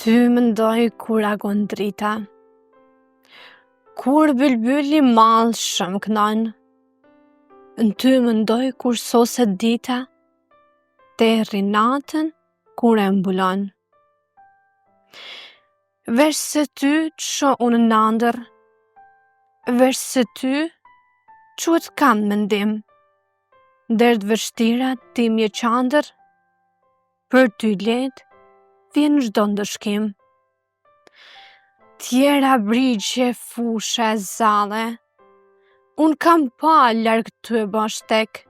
Ty mendoj kur agon drita, kur bylbyli mallshëm kënon, ty mendoj kur soset dita, terri natën kur e mbulon. Veç se ty ço unë nandër, veç se ty quhet kam mendim, dert vështira ti mje qandër, për ty let vjen çdo ndëshkim. Tjera brigje, fusha e zalle, unë kam pa larg ty e bashtek,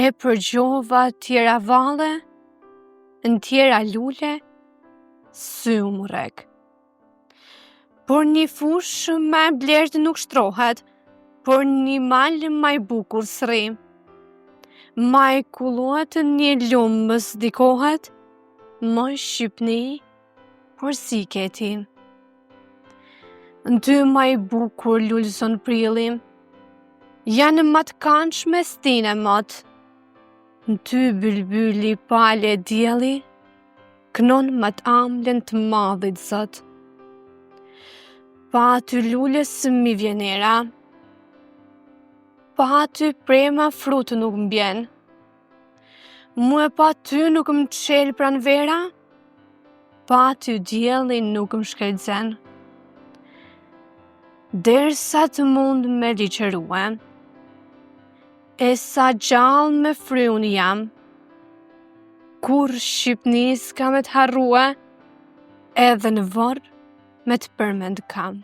e përgjova tjera valle, në tjera lule, sy u murek. Por një fushë ma e blertë nuk shtrohet, por një mal ma i bukur s'rri. Ma i kulluat një lumë më s'dikohet, moj Shqipni, por si ke ti. Në ty ma i bukur lullëzon prilli, janë më të këndshme stine mot. Në ty bylbyli pale dielli, kënon më të amlen të madhit zot. Pa ty lullës mi vjenera, pa ty prema frutë nuk mbjen. Mu e pa ty nuk më qelë pran vera, pa ty dielli nuk më shkelzen. Derisa të mund me liqërue, e sa gjallë me fryun jam, kur Shqipni s'ka me të harrue, edhe në vorë me të përmend kam.